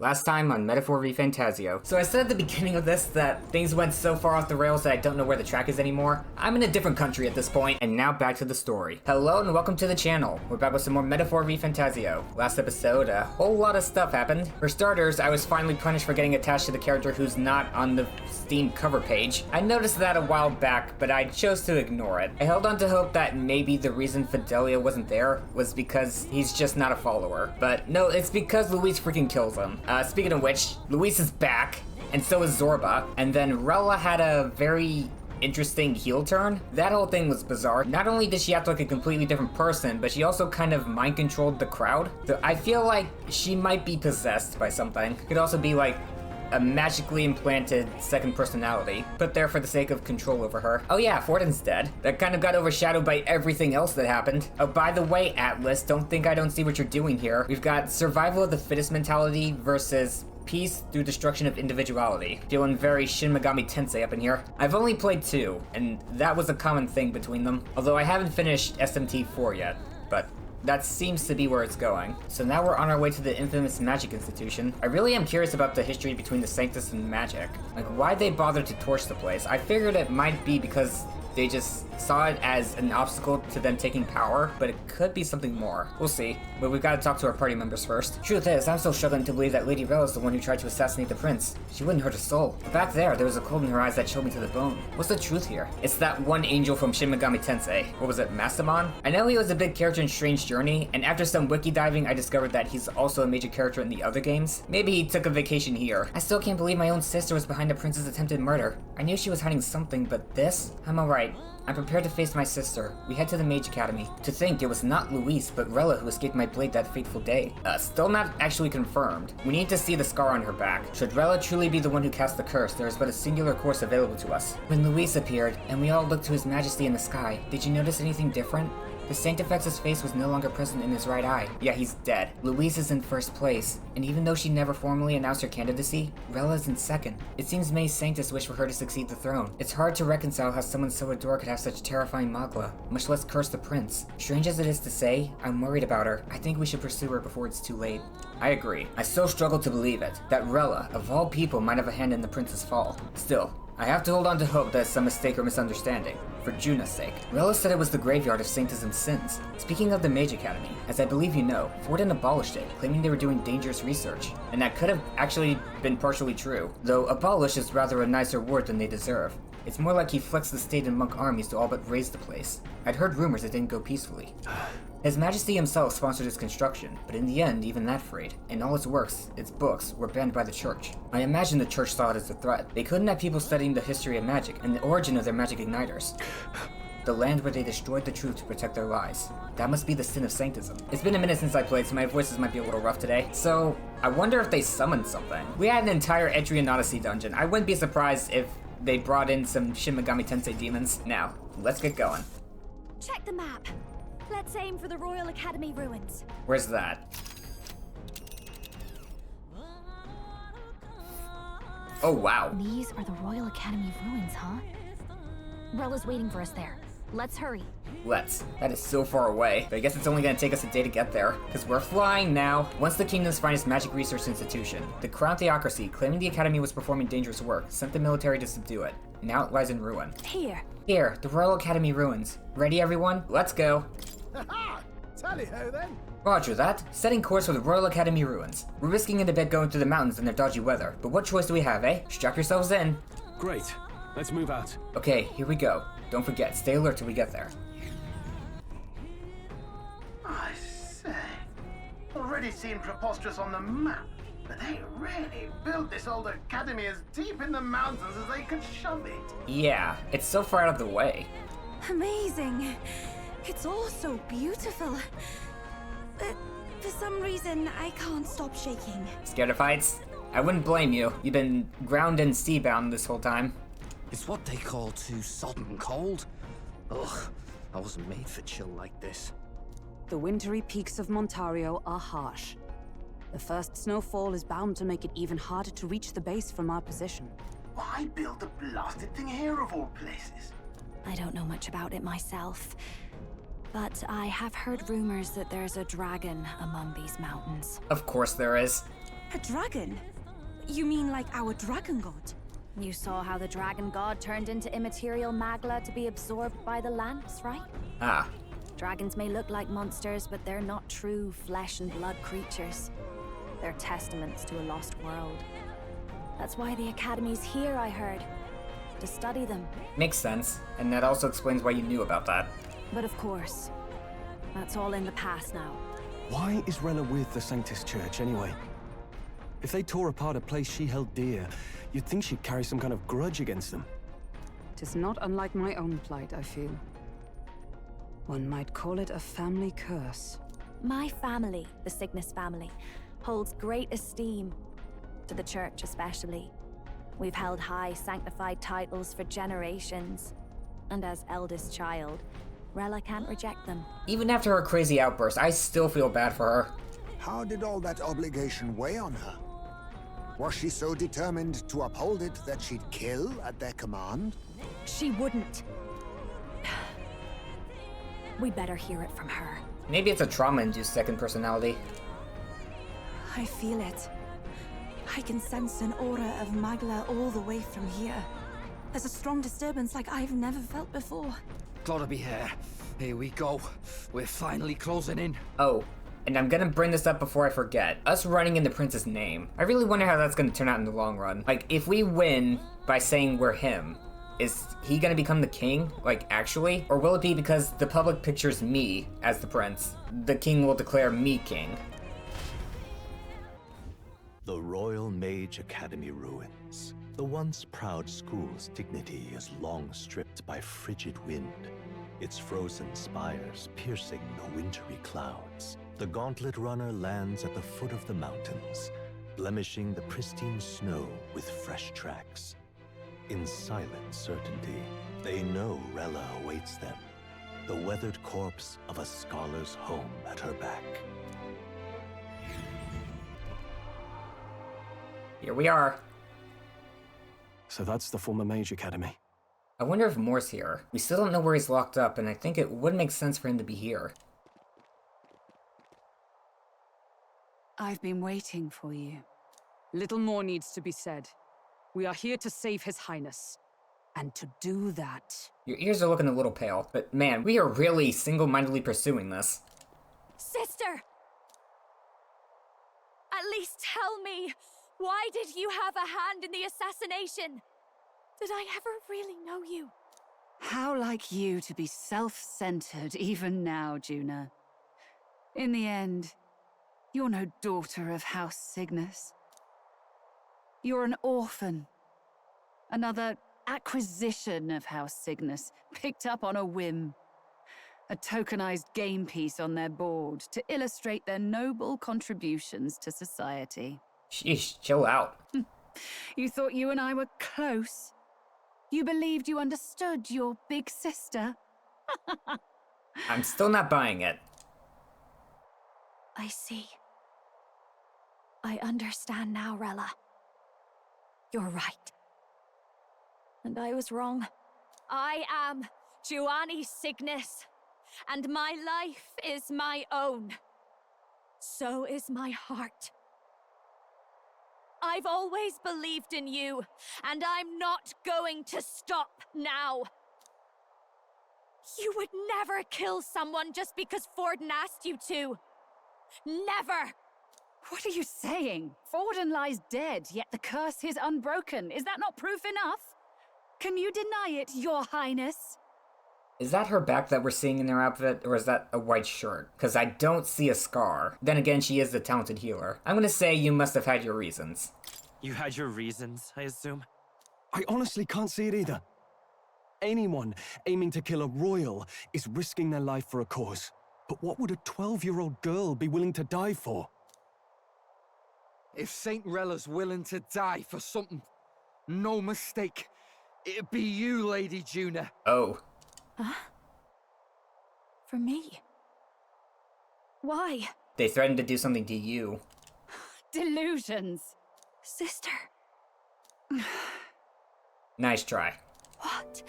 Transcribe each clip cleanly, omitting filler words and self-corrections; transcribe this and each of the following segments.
Last time on Metaphor ReFantazio. So I said at the beginning of this that things went so far off the rails that I don't know where the track is anymore. I'm in a different country at this point, and now back to the story. Hello and welcome to the channel. We're back with some more Metaphor ReFantazio. Last episode, a whole lot of stuff happened. For starters, I was finally punished for getting attached to the character who's not on the Steam cover page. I noticed that a while back, but I chose to ignore it. I held on to hope that maybe the reason Fidelia wasn't there was because he's just not a follower. But no, it's because Luis freaking kills him. Speaking of which, Luis is back, and so is Zorba, and then Rella had a very interesting heel turn. That whole thing was bizarre. Not only did she act like a completely different person, but she also kind of mind controlled the crowd. So I feel like she might be possessed by something. Could also be like a magically implanted second personality, put there for the sake of control over her. Oh yeah, Fortin's dead. That kind of got overshadowed by everything else that happened. Oh, by the way, Atlus, don't think I don't see what you're doing here. We've got survival of the fittest mentality versus peace through destruction of individuality. Feeling very Shin Megami Tensei up in here. I've only played 2, and that was a common thing between them. Although I haven't finished SMT4 yet, but that seems to be where it's going. So now we're on our way to the infamous Magic Institution. I really am curious about the history between the Sanctus and Magic. Like, why'd they bother to torch the place? I figured it might be because they just saw it as an obstacle to them taking power, but it could be something more. We'll see. But we've got to talk to our party members first. Truth is, I'm still struggling to believe that Lady Rella is the one who tried to assassinate the prince. She wouldn't hurt a soul. Back there was a cold in her eyes that chilled me to the bone. What's the truth here? It's that one angel from Shin Megami Tensei. What was it, Mastamon? I know he was a big character in Strange Journey, and after some wiki diving, I discovered that he's also a major character in the other games. Maybe he took a vacation here. I still can't believe my own sister was behind the prince's attempted murder. I knew she was hiding something, but this? I'm alright. I'm prepared to face my sister. We head to the Mage Academy. To think it was not Luis, but Rella who escaped my blade that fateful day. Still not actually confirmed. We need to see the scar on her back. Should Rella truly be the one who cast the curse, there is but a singular course available to us. When Luis appeared, and we all looked to his majesty in the sky, did you notice anything different? The Sanctifex's face was no longer present in his right eye. Yeah, he's dead. Luis is in first place, and even though she never formally announced her candidacy, Rella is in second. It seems May Sanctus wished for her to succeed the throne. It's hard to reconcile how someone so adored could have such terrifying magla, much less curse the prince. Strange as it is to say, I'm worried about her. I think we should pursue her before it's too late. I agree. I so struggle to believe it, that Rella, of all people, might have a hand in the prince's fall. Still, I have to hold on to hope that it's some mistake or misunderstanding, for Juna's sake. Rella said it was the graveyard of Sanctism's sins. Speaking of the Mage Academy, as I believe you know, Fortin abolished it, claiming they were doing dangerous research. And that could have actually been partially true, though abolish is rather a nicer word than they deserve. It's more like he flexed the state and monk armies to all but raise the place. I'd heard rumors it didn't go peacefully. His Majesty himself sponsored its construction, but in the end, even that frayed, and all its works, its books, were banned by the church. I imagine the church saw it as a threat. They couldn't have people studying the history of magic and the origin of their magic igniters. The land where they destroyed the truth to protect their lies. That must be the sin of Sanctism. It's been a minute since I played, so my voices might be a little rough today. So, I wonder if they summoned something. We had an entire Etrian Odyssey dungeon. I wouldn't be surprised if they brought in some Shin Megami Tensei demons. Now, let's get going. Check the map. Let's aim for the Royal Academy ruins. Where's that? Oh, wow. These are the Royal Academy ruins, huh? Rella's waiting for us there. Let's hurry. Let's. That is so far away, but I guess it's only gonna take us a day to get there, because we're flying now. Once the kingdom's finest magic research institution, the Crown Theocracy, claiming the Academy was performing dangerous work, sent the military to subdue it. Now it lies in ruin. Here, the Royal Academy ruins. Ready, everyone? Let's go. Ha! Tally-ho then! Roger that. Setting course for the Royal Academy ruins. We're risking it a bit going through the mountains in their dodgy weather, but what choice do we have, eh? Strap yourselves in. Great. Let's move out. Okay, here we go. Don't forget, stay alert till we get there. I say, already seem preposterous on the map, but they really built this old academy as deep in the mountains as they could shove it. Yeah, it's so far out of the way. Amazing. It's all so beautiful. But for some reason, I can't stop shaking. Scared of heights? I wouldn't blame you. You've been ground and sea-bound this whole time. It's what they call too sodden cold. Ugh, I wasn't made for chill like this. The wintry peaks of Montario are harsh. The first snowfall is bound to make it even harder to reach the base from our position. Why build the blasted thing here of all places? I don't know much about it myself, but I have heard rumors that there's a dragon among these mountains. Of course there is. A dragon? You mean like our dragon god? You saw how the dragon god turned into immaterial magla to be absorbed by the lance, right? Ah. Dragons may look like monsters, but they're not true flesh and blood creatures. They're testaments to a lost world. That's why the Academy's here, I heard. To study them. Makes sense, and that also explains why you knew about that. But of course, that's all in the past now. Why is Rella with the Sanctus Church, anyway? If they tore apart a place she held dear, you'd think she'd carry some kind of grudge against them. Tis not unlike my own plight, I feel. One might call it a family curse. My family, the Cygnus family, holds great esteem. To the church especially. We've held high sanctified titles for generations. And as eldest child, Rella can't reject them. Even after her crazy outburst, I still feel bad for her. How did all that obligation weigh on her? Was she so determined to uphold it that she'd kill at their command? She wouldn't. We better hear it from her. Maybe it's a trauma-induced second personality. I feel it. I can sense an aura of Magla all the way from here. There's a strong disturbance like I've never felt before. Gotta be here. Here we go. We're finally closing in. Oh, and I'm gonna bring this up before I forget. Us running in the prince's name. I really wonder how that's gonna turn out in the long run. Like, if we win by saying we're him, is he gonna become the king? Like, actually? Or will it be because the public pictures me as the prince? The king will declare me king. The Royal Mage Academy ruins. The once proud school's dignity is long stripped by frigid wind, its frozen spires piercing the wintry clouds. The gauntlet runner lands at the foot of the mountains, blemishing the pristine snow with fresh tracks. In silent certainty, they know Rella awaits them, the weathered corpse of a scholar's home at her back. Here we are. So that's the former Mage Academy. I wonder if Moore's here. We still don't know where he's locked up, and I think it would make sense for him to be here. I've been waiting for you. Little more needs to be said. We are here to save His Highness. And to do that... Your ears are looking a little pale, but man, we are really single-mindedly pursuing this. Sister! At least tell me, why did you have a hand in the assassination? Did I ever really know you? How like you to be self-centered even now, Juna. In the end, you're no daughter of House Cygnus. You're an orphan. Another acquisition of House Cygnus, picked up on a whim. A tokenized game piece on their board to illustrate their noble contributions to society. Sheesh, chill out. You thought you and I were close? You believed you understood your big sister? I'm still not buying it. I see. I understand now, Rella. You're right. And I was wrong. I am Giovanni Cygnus, and my life is my own. So is my heart. I've always believed in you, and I'm not going to stop now. You would never kill someone just because Forden asked you to. Never! What are you saying? Forden lies dead, yet the curse is unbroken. Is that not proof enough? Can you deny it, Your Highness? Is that her back that we're seeing in her outfit, or is that a white shirt? Because I don't see a scar. Then again, she is the talented healer. I'm gonna say you must have had your reasons. You had your reasons, I assume? I honestly can't see it either. Anyone aiming to kill a royal is risking their life for a cause. But what would a 12-year-old girl be willing to die for? If Saint Rella's willing to die for something, no mistake, it'd be you, Lady Juna. Oh. Huh? For me? Why? They threatened to do something to you. Delusions. Sister. Nice try. What?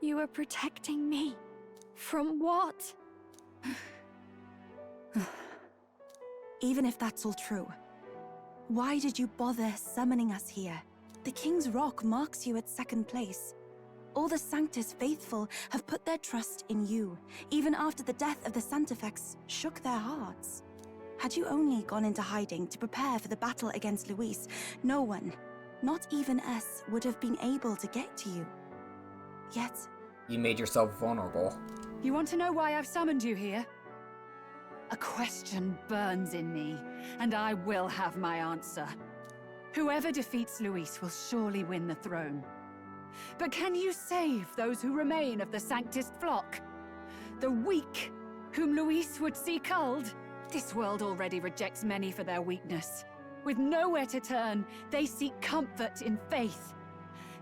You are protecting me? From what? Even if that's all true, why did you bother summoning us here? The King's Rock marks you at second place. All the Sanctus faithful have put their trust in you, even after the death of the Santafex shook their hearts. Had you only gone into hiding to prepare for the battle against Luis, no one, not even us, would have been able to get to you. Yet... You made yourself vulnerable. You want to know why I've summoned you here? A question burns in me, and I will have my answer. Whoever defeats Luis will surely win the throne. But can you save those who remain of the Sanctus flock? The weak, whom Luis would see culled? This world already rejects many for their weakness. With nowhere to turn, they seek comfort in faith.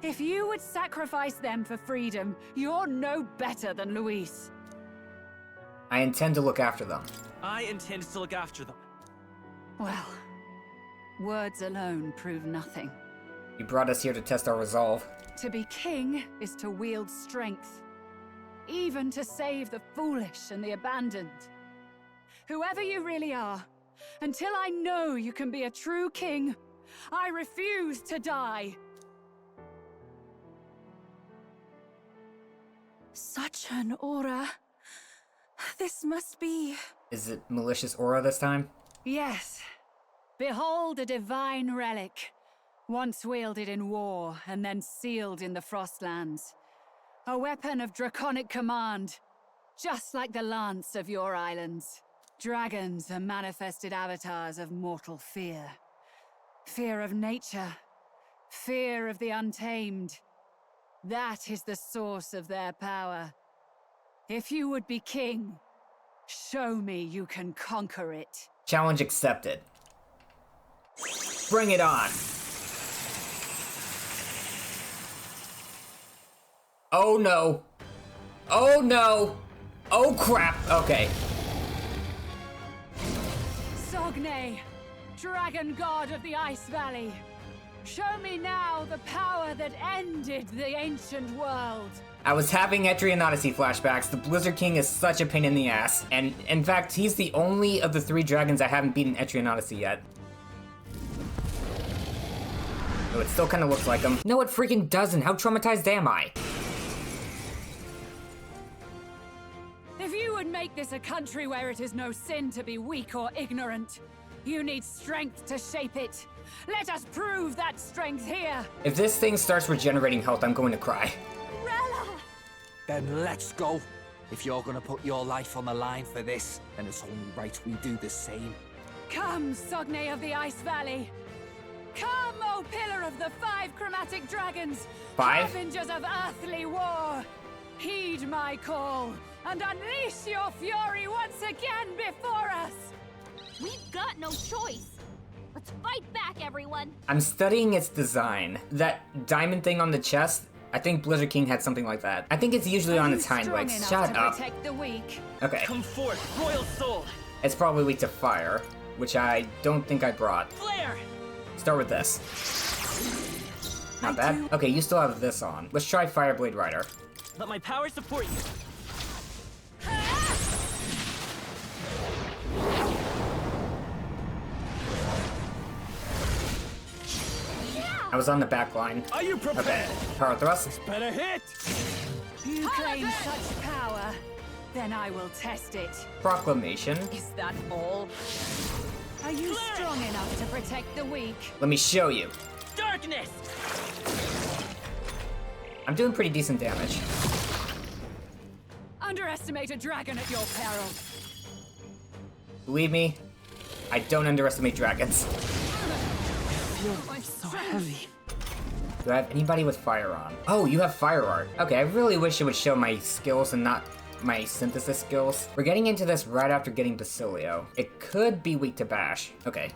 If you would sacrifice them for freedom, you're no better than Luis. I intend to look after them. I intend to look after them. Well, words alone prove nothing. You brought us here to test our resolve. To be king is to wield strength, even to save the foolish and the abandoned. Whoever you really are, until I know you can be a true king, I refuse to die. Such an aura. This must be... Is it malicious aura this time? Yes. Behold a divine relic, once wielded in war and then sealed in the Frostlands. A weapon of draconic command, just like the lance of your islands. Dragons are manifested avatars of mortal fear. Fear of nature. Fear of the untamed. That is the source of their power. If you would be king, show me you can conquer it. Challenge accepted. Bring it on! Oh no! Oh no! Oh crap! Okay. Sogne, Dragon God of the Ice Valley. Show me now the power that ended the ancient world. I was having Etrian Odyssey flashbacks. The Blizzard King is such a pain in the ass. And in fact, he's the only of the 3 dragons I haven't beaten Etrian Odyssey yet. Oh, it still kind of looks like him. No, it freaking doesn't. How traumatized am I? If you would make this a country where it is no sin to be weak or ignorant, you need strength to shape it. Let us prove that strength here. If this thing starts regenerating health, I'm going to cry. Rella! Then let's go. If you're gonna put your life on the line for this, then it's only right we do the same. Come, Sogne of the Ice Valley. Come, O pillar of the 5 chromatic dragons. 5? Harbingers of earthly war. Heed my call and unleash your fury once again before us. We've got no choice. Let's fight back, everyone. I'm studying its design. That diamond thing on the chest, I think Blizzard King had something like that. I think it's usually on its hind legs. Shut up. Protect the weak? Okay. Come forth, Royal Soul. It's probably weak to fire, which I don't think I brought. Flare. Start with this. Not bad. Okay, you still have this on. Let's try Fireblade Rider. Let my power support you. I was on the back line. Are you prepared? Okay, power thrust. Better hit. You claim such power, then I will test it. Proclamation. Is that all? Are you strong enough to protect the weak? Let me show you. Darkness. I'm doing pretty decent damage. Underestimate a dragon at your peril. Believe me, I don't underestimate dragons. So heavy. Do I have anybody with fire on? Oh, you have fire art. Okay, I really wish it would show my skills and not my synthesis skills. We're getting into this right after getting Basilio. It could be weak to bash. Okay,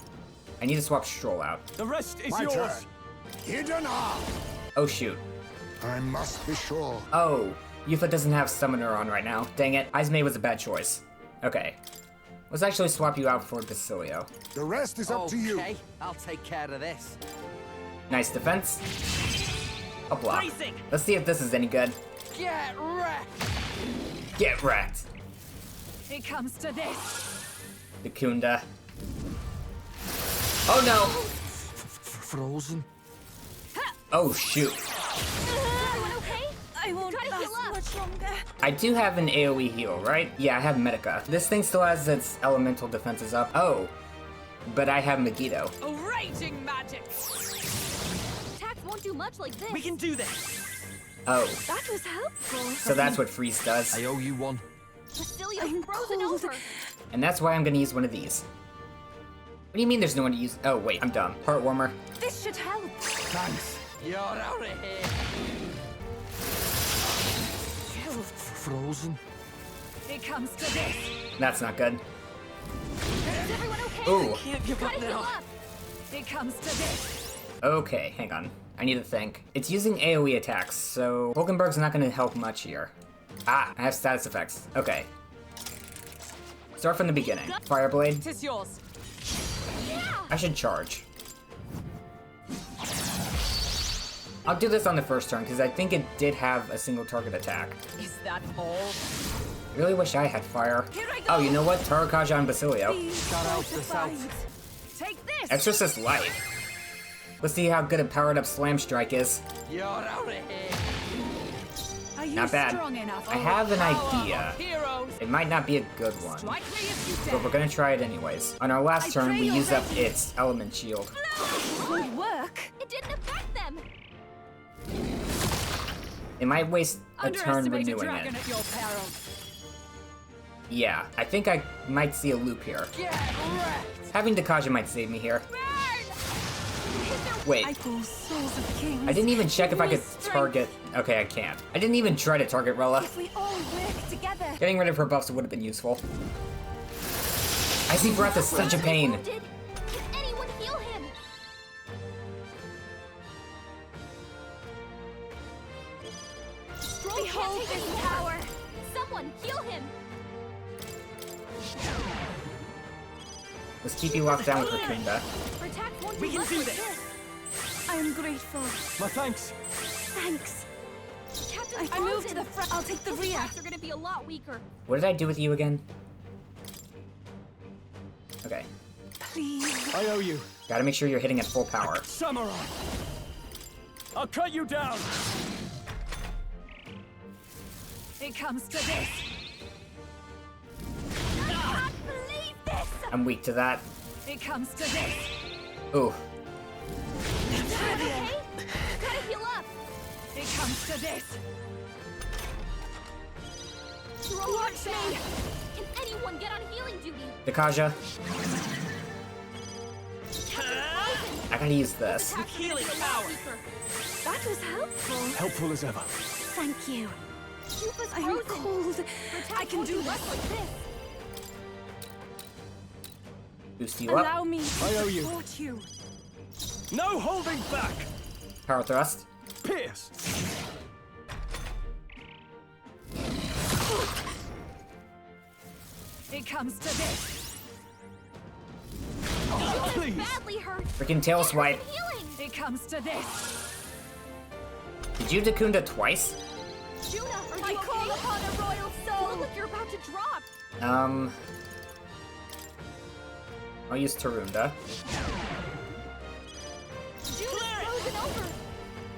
I need to swap Stroll out. The rest is My yours. turn. Hidden arm. Oh shoot. I must be sure. Oh, Yufa doesn't have Summoner on right now. Dang it, Izmay was a bad choice. Okay, let's actually swap you out for Basilio. The rest is up to you. Okay, I'll take care of this. Nice defense. A block. Racing. Let's see if this is any good. Get wrecked! Get wrecked. It comes to this. The Kunda. Oh no! Frozen? Oh shoot. Everyone okay? I won't Gotta last heal up. much longer. I do have an AoE heal, right? Yeah, I have Medica. This thing still has its elemental defenses up. Oh. But I have Megiddo. A raging magic! Attacks won't do much like this. We can do this! Oh. That was helpful. So that's what freeze does. I owe you one. Basileo's I'm frozen cold. over. And that's why I'm gonna use one of these. What do you mean there's no one to use? Oh wait, I'm dumb. Heartwarmer. This should help. Thanks. You're out of here! Frozen? It comes to this. That's not good. Is everyone okay? Ooh. Can't give up Gotta heal now! up. It comes to this. Okay, hang on. I need to think. It's using AoE attacks, so Vulcanberg's not gonna help much here. Ah, I have status effects. Okay. Start from the beginning. Fireblade. Tis yours. I should charge. I'll do this on the first turn, because I think it did have a single target attack. Is that all? I really wish I had fire. Here I go. Oh, you know what? Tarakaja and Basilio. Shout out the south. Take this. Exorcist Light. Let's see how good a powered up Slam Strike is. You're out of here! Are you Not bad. strong enough? I have an idea. Heroes! It might not be a good one, Strike me if you but dare. we're gonna try it anyways. On our last turn, pray we you're used up ready. its Element Shield. Would work. It didn't affect them. It might waste a turn Underestimate a renewing dragon it. at your peril. Yeah, I think I might see a loop here. Get wrecked! Having Dakaja might save me here. Burn! Wait, I call souls of kings. I didn't even check if I could My strength. target... Okay, I can't. I didn't even try to target Rella. If we all work together. Getting rid of her buffs would have been useful. Icy Breath is such a pain. Wounded. Can anyone heal him? Stroll Behold can't take this any power. Someone heal him. Let's keep you locked down with Rakunda. Her attacks won't We do can much do like this. I am grateful. My thanks. Thanks. Captain I moved to Frozen. the front. I'll take the Those rear. attacks are gonna be a lot weaker. What did I do with you again? Okay. Please. I owe you. Gotta make sure you're hitting at full power. Samurai. I'll cut you down. It comes to this. I can't believe this. I'm weak to that. It comes to this. Ooh. Okay? Gotta heal up. It comes to this. Watch me. Can anyone get on healing duty? Dakaja, Captain Frozen. I gotta use this. Attacks are gonna Healing be a lot power. weaker. That was helpful. Helpful as ever. Thank you. Cuba's I am frozen. cold. Her attacks I can won't do much this. like this. Boost you up. Allow me to I owe you. support you. No holding back. Power thrust. Pierce. It comes to this. Oh, please. Badly hurt. Freaking tail swipe. Healing. It comes to this. Did you Dakunda twice? Juna, are you I okay? call upon a royal You soul. look like you're about to drop. I'll use Tarunda. Juna's frozen over.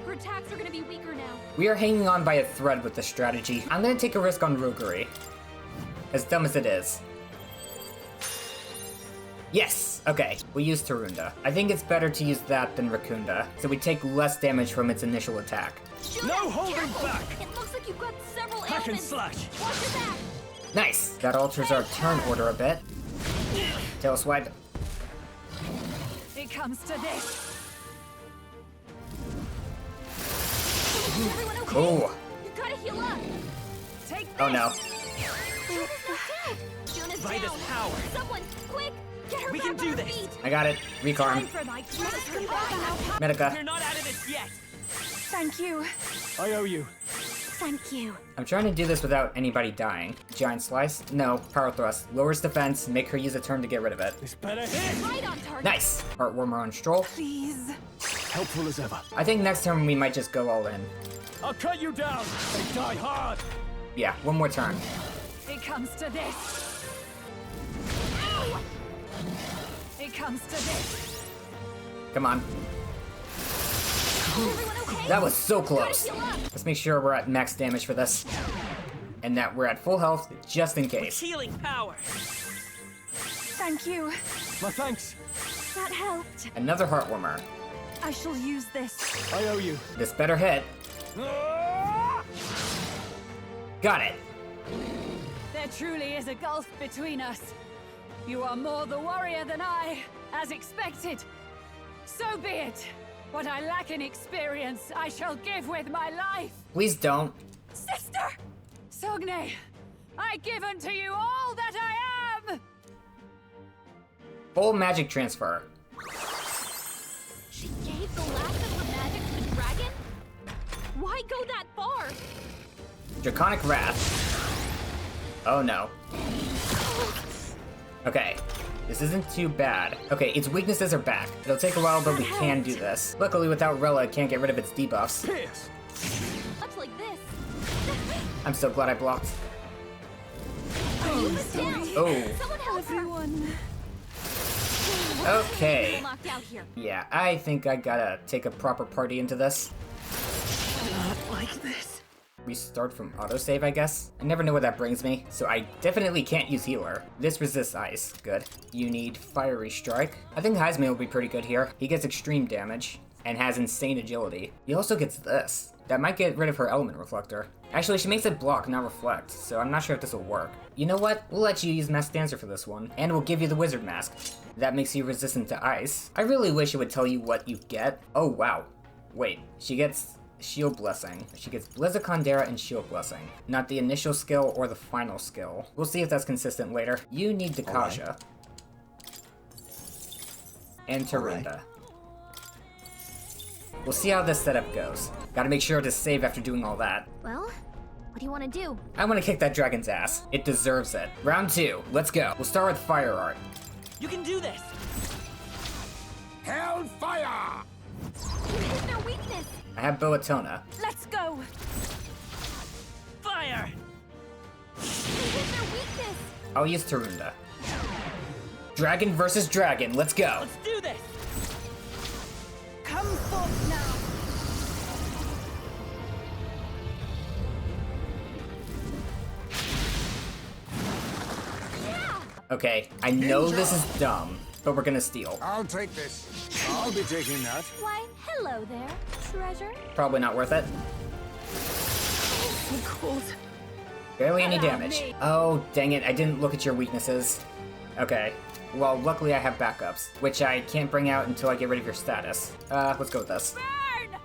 Her attacks are gonna be weaker now. We are hanging on by a thread with this strategy. I'm gonna take a risk on Roguery. As dumb as it is. Yes! Okay, we use Tarunda. I think it's better to use that than Rakunda, so we take less damage from its initial attack. Juna, No holding careful. back. It looks like you've got several Hack and ailments. slash. Watch your back. Nice! That alters our turn order a bit. Tail swipe. It comes to this. Is everyone okay? Ooh. You gotta heal up. Take this. Oh no. Juna's not dead. Juna's Vitus down. power. Someone, quick, get her We back can on do her this. feet. I got it. Recarm. Time for my greatest Come revival. back. Medica. You're not out of this yet! Thank you. I owe you. Thank you. I'm trying to do this without anybody dying. Giant Slice? No. Power Thrust. Lowers defense, make her use a turn to get rid of it. This better hit. Right on target. Nice! Heartwarmer on Stroll. Please. Helpful as ever. I think next turn we might just go all in. I'll cut you down. They die hard. Yeah, one more turn. It comes to this. Ow! It comes to this. Come on. That was so close. Let's make sure we're at max damage for this. And that we're at full health, just in case. Healing power. Thank you. My thanks. That helped. Another heartwarmer. I shall use this. I owe you. This better hit. Got it. There truly is a gulf between us. You are more the warrior than I, as expected. So be it. What I lack in experience, I shall give with my life. Please don't. Sister! Sogne, I give unto you all that I am! Full magic transfer. She gave the last of her magic to the dragon? Why go that far? Draconic Wrath. Oh no. Okay. This isn't too bad. Okay, its weaknesses are back. It'll take a while, but we can do this. Luckily, without Rella, it can't get rid of its debuffs. Pierce. Much like this. I'm so glad I blocked. Down. Oh. Someone help Everyone. Okay. Locked out here. Yeah, I think I gotta take a proper party into this. Not like this. Restart from autosave, I guess? I never know what that brings me, so I definitely can't use healer. This resists ice. Good. You need Fiery Strike. I think Heisman will be pretty good here. He gets extreme damage and has insane agility. He also gets this. That might get rid of her element reflector. Actually, she makes it block, not reflect, so I'm not sure if this will work. You know what? We'll let you use Mask Dancer for this one, and we'll give you the Wizard Mask. That makes you resistant to ice. I really wish it would tell you what you get. Oh, wow. Wait, she gets Shield Blessing. She gets Blizzard Condera and Shield Blessing. Not the initial skill or the final skill. We'll see if that's consistent later. You need Dakasha. And Tarinda. We'll see how this setup goes. Gotta make sure to save after doing all that. Well, what do you want to do? I want to kick that dragon's ass. It deserves it. Round 2. Let's go. We'll start with Fire Art. You can do this. Hellfire! You hit their weakness. I have Boatona. Let's go. Fire. You hit their weakness. I'll use Tarunda. Dragon versus dragon. Let's go. Let's do this. Come forth now. Okay, I know this is dumb, but we're gonna steal. I'll take this. I'll be taking that. Why, hello there, treasure. Probably not worth it. So cold. Barely any damage. Oh, dang it, I didn't look at your weaknesses. Okay. Well, luckily I have backups, which I can't bring out until I get rid of your status. Let's go with this. Burn!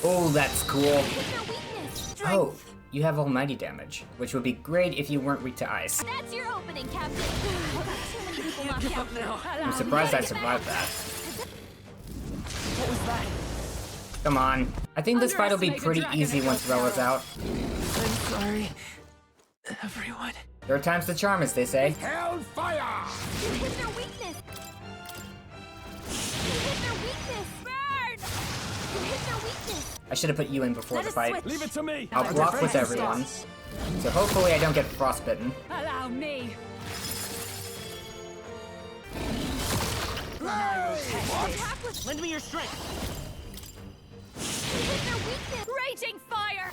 Oh, that's cool. Hit their weakness. Oh, you have almighty damage, which would be great if you weren't weak to ice. That's your opening, Captain. Too many people knocked Give out. up now. I'm surprised I survived that. What was that? Come on. I think this fight will be pretty easy once Rella's out. I'm sorry, everyone. There are times to charm, as they say. Hellfire! You hit their weakness. You hit their weakness. Burn! You hit their weakness. I should have put you in before the fight. Leave it to me. I'll block with everyone. So hopefully I don't get frostbitten. Allow me. Attack with Lend me your strength. you hit their weakness. Raging fire!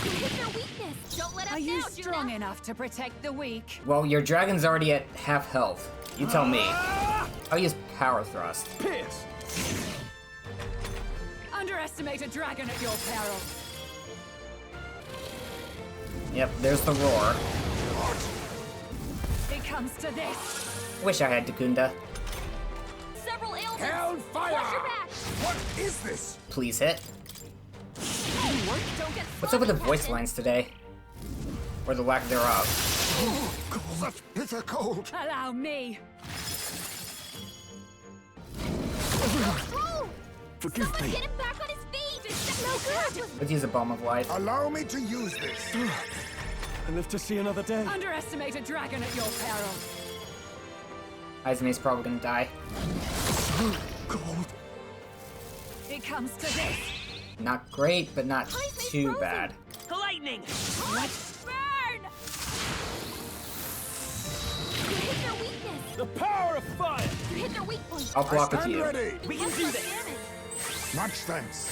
You hit their weakness. Don't let up Are you now, strong Juna. enough to protect the weak? Well, your dragon's already at half health. You tell me. I'll use Power Thrust. Pierce. Underestimate a dragon at your peril. Yep, there's the roar. It comes to this. Wish I had Takunda. Several ailments. Hellfire! Watch your back. What is this? Please hit. Don't get What's up with the sloppy, voice Captain. lines today? Or the lack thereof. Such bitter cold. Allow me. Oh, Forgive someone me. get him back on his feet. It's no good. Let's use a Balm of Life. Allow me to use this. I live to see another day. Underestimate a dragon at your peril. Aizume's probably gonna die. Cold. It comes to this. Not great, but not Aizume's too frozen. bad. Lightning. Burn! You hit The power of fire! You hit their weak point. I'll block with Stand you. ready. We can That's do much this! damage. Much thanks.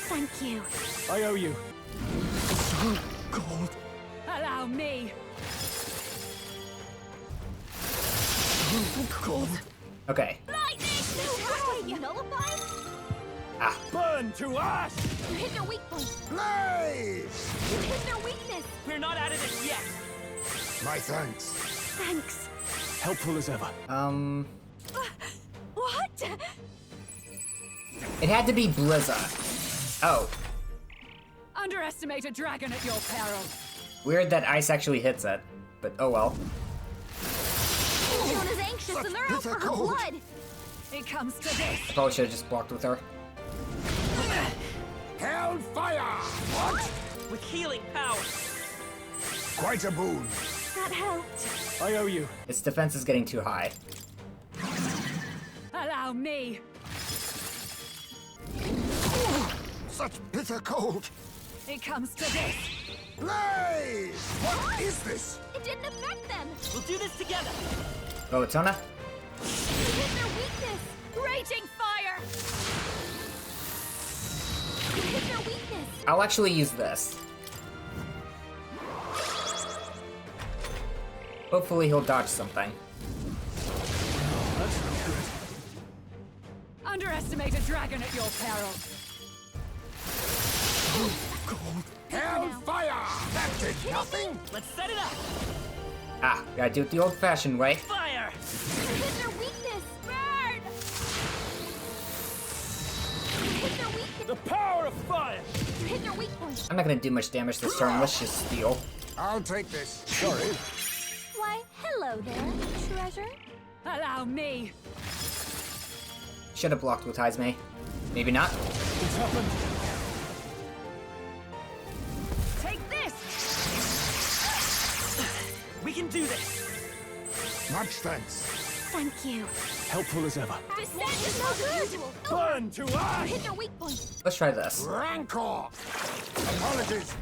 Thank you. I owe you. So cold. Allow me. So cold. Okay. Lightning! No way! Nullify? Ah. Burn to ash! You hit their weak point. Blaze! You hit their weakness. We're not out of this yet! My thanks. Thanks. Helpful as ever. What? It had to be Blizza. Oh. Underestimate a dragon at your peril. Weird that ice actually hits it. But oh well. Fiona's anxious and they're out for her cold. blood. It comes to this. I probably should have just blocked with her. Hellfire! What? With healing power! Quite a boon. That helped. I owe you. Its defense is getting too high. Allow me. Such bitter cold. It comes to this. Blaze! What is this? It didn't affect them. We'll do this together! Oh, Tona? You hit their weakness. Raging fire. You hit their weakness. I'll actually use this. Hopefully he'll dodge something. That's no good. Underestimate a dragon at your peril. Cold. Hellfire! That did nothing. Let's set it up! Ah, gotta do it the old-fashioned way. Fire! You hit their weakness. Burn. You hit their weakness. The power of fire! You hit their weak point. I'm not gonna do much damage this turn. Let's just steal. I'll take this. Sorry. Why, hello there, treasure. Allow me. Should have blocked with Heisme. Maybe not. It's happened. Take this. We can do this! Much thanks. Thank you. Helpful as ever. Descent is no good. Burn to You ash! hit their weak point. Let's try this. Rancor! Apologies.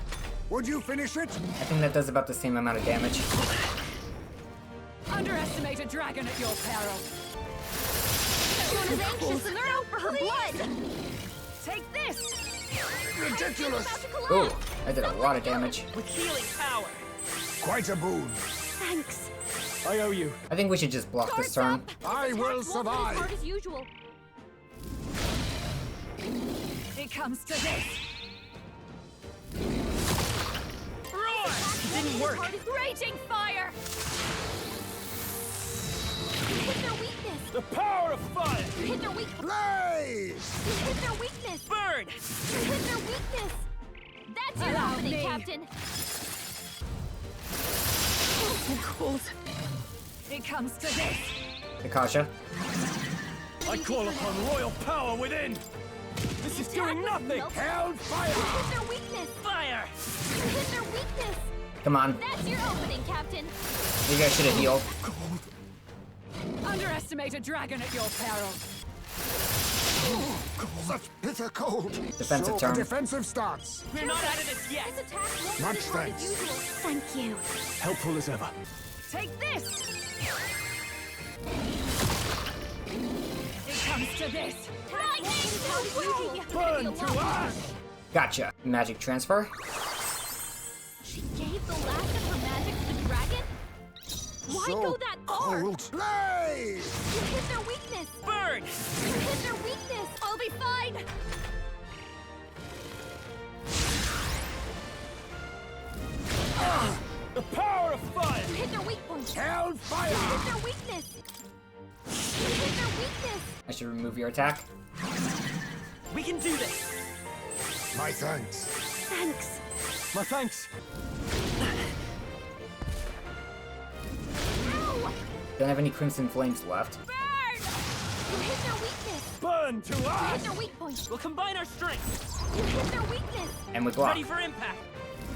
Would you finish it? I think that does about the same amount of damage. Underestimate a dragon at your peril. Fiona's anxious and they're out for her blood. Take this. Ridiculous. Ooh, I did a lot of damage. With healing power! Quite a boon. Thanks. I owe you. I think we should just block this turn. I will As survive. hard as usual. It comes to this. Roar! Didn't work! Raging fire. You hit their weakness. The power of fire! You hit their weak point. Blaze! You hit their weakness. Burn! You hit their weakness. That's your Allow opening, me. Captain. So cold. It comes to this. Akasha. I call upon royal power within! This is doing nothing! Hellfire! You hit their weakness. Fire! You hit their weakness. Come on. That's your opening, Captain. You guys should have healed. Underestimate a dragon at your peril. Such bitter cold. Defensive So, turn. Defensive stance. We're not out of this yet! This attack won't Much be as hard as thanks. usual. Thank you. Helpful as ever. Take this. It comes to this. Lightning! Burn to ash! Gotcha. Magic transfer. She gave the last of her magic to the dragon? Why so go that far? cold. Blaze! You hit their weakness. Burn! You hit their weakness. I'll be fine. The power of fire! You hit their weak point. Hellfire! You hit their weakness. You hit their weakness. I should remove your attack. We can do this! My thanks. Thanks. My thanks. Ow! Don't have any Crimson Flames left. Burn! You hit their weakness. Burn to You ash! hit their weak point. We'll combine our strengths! You hit their weakness. And we block. Ready for impact!